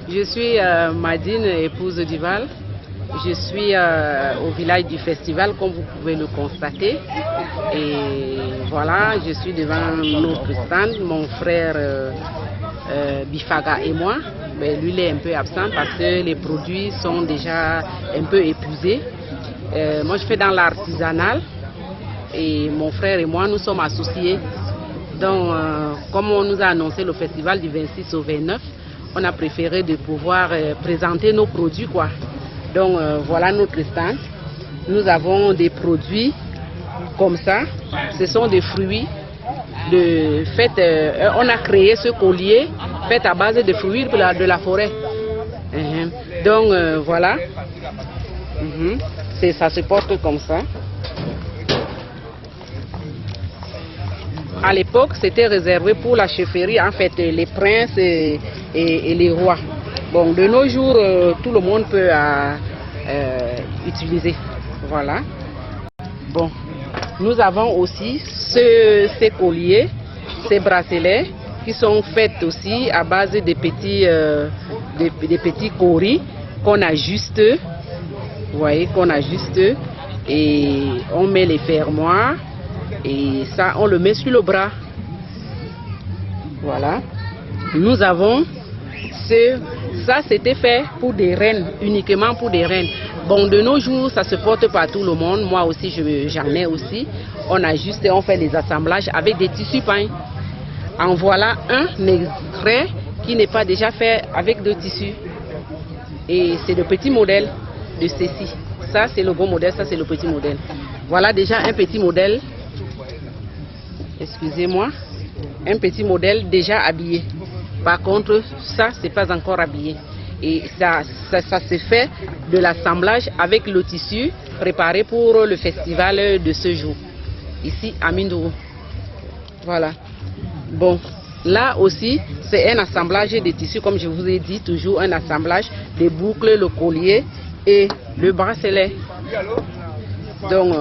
Je suis Madine, épouse d'Ival. Je suis au village du festival, comme vous pouvez le constater. Et voilà, je suis devant notre stand. Mon frère Bifaga et moi. Mais lui, il est un peu absent parce que les produits sont déjà un peu épuisés. Moi, je fais dans l'artisanal. Et mon frère et moi, nous sommes associés. Donc, comme on nous a annoncé le festival du 26 au 29, on a préféré de pouvoir présenter nos produits, quoi. Donc, voilà notre stand. Nous avons des produits comme ça. Ce sont des fruits. On a créé ce collier fait à base de fruits de la forêt. Donc, voilà. Ça se porte comme ça. À l'époque, c'était réservé pour la chefferie, en fait, les princes et les rois. Bon, de nos jours, tout le monde peut utiliser. Voilà. Bon, nous avons aussi ces colliers, ces bracelets qui sont faits aussi à base de petits coris qu'on ajuste. Vous voyez, qu'on ajuste et on met les fermoirs. Et ça, on le met sur le bras. Voilà. Nous avons ça, c'était fait pour des reines, uniquement pour des reines. Bon, de nos jours, ça se porte par tout le monde. Moi aussi, j'en ai aussi. On ajuste et on fait des assemblages avec des tissus peints. En voilà un extrait qui n'est pas déjà fait avec de tissus. Et c'est le petit modèle de ceci. Ça, c'est le gros modèle, ça, c'est le petit modèle. Voilà déjà un petit modèle. Excusez-moi, un petit modèle déjà habillé. Par contre, ça, c'est pas encore habillé. Et ça se fait de l'assemblage avec le tissu préparé pour le festival de ce jour, ici à Mindourou. Voilà. Bon, là aussi, c'est un assemblage de tissus, comme je vous ai dit, toujours un assemblage des boucles, le collier et le bracelet. Donc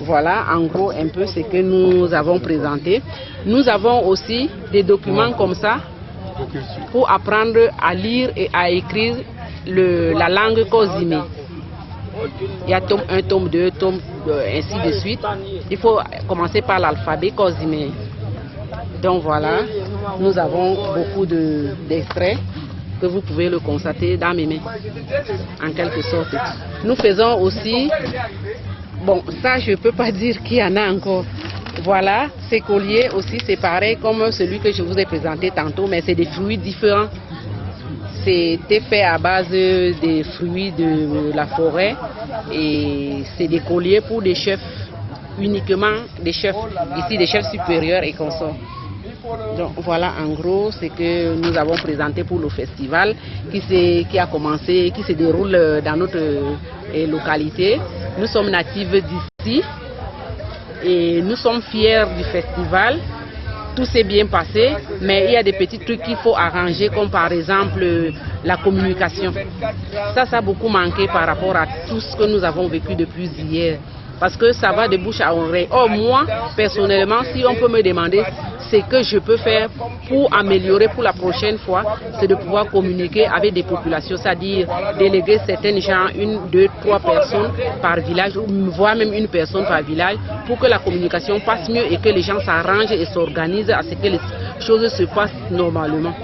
voilà en gros un peu ce que nous avons présenté. Nous avons aussi des documents comme ça pour apprendre à lire et à écrire la langue Kozimé. Il y a tome 1, tome 2, tome ainsi de suite. Il faut commencer par l'alphabet Kozimé. Donc voilà, nous avons beaucoup d'extraits que vous pouvez le constater dans mes mains, en quelque sorte. Nous faisons aussi... Bon, ça, je ne peux pas dire qu'il y en a encore. Voilà, ces colliers aussi, c'est pareil comme celui que je vous ai présenté tantôt, mais c'est des fruits différents. C'était fait à base des fruits de la forêt et c'est des colliers pour des chefs, uniquement des chefs, ici des chefs supérieurs et consorts. Donc voilà en gros ce que nous avons présenté pour le festival qui a commencé, qui se déroule dans notre localité. Nous sommes natifs d'ici et nous sommes fiers du festival. Tout s'est bien passé, mais il y a des petits trucs qu'il faut arranger, comme par exemple la communication. Ça a beaucoup manqué par rapport à tout ce que nous avons vécu depuis hier. Parce que ça va de bouche à oreille. Or, moi, personnellement, si on peut me demander ce que je peux faire pour améliorer pour la prochaine fois, c'est de pouvoir communiquer avec des populations, c'est-à-dire déléguer certaines gens, 1, 2, 3 personnes par village, voire même une personne par village, pour que la communication passe mieux et que les gens s'arrangent et s'organisent à ce que les choses se passent normalement.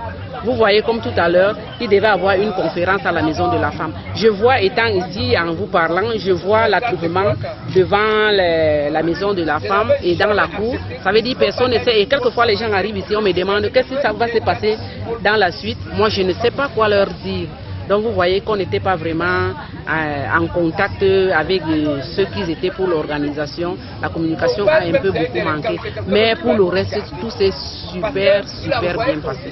Vous voyez comme tout à l'heure, il devait avoir une conférence à la Maison de la Femme. Je vois, étant ici en vous parlant, je vois l'attroupement devant la Maison de la Femme et dans la cour. Ça veut dire personne ne sait. Et quelquefois les gens arrivent ici, on me demande qu'est-ce que ça va se passer dans la suite. Moi, je ne sais pas quoi leur dire. Donc vous voyez qu'on n'était pas vraiment en contact avec ceux qui étaient pour l'organisation. La communication a un peu beaucoup manqué. Mais pour le reste, tout s'est super bien passé.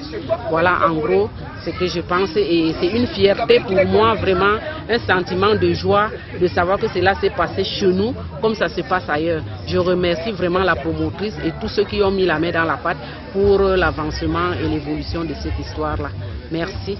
Voilà en gros ce que je pense. Et c'est une fierté pour moi, vraiment un sentiment de joie de savoir que cela s'est passé chez nous comme ça se passe ailleurs. Je remercie vraiment la promotrice et tous ceux qui ont mis la main dans la pâte pour l'avancement et l'évolution de cette histoire-là. Merci.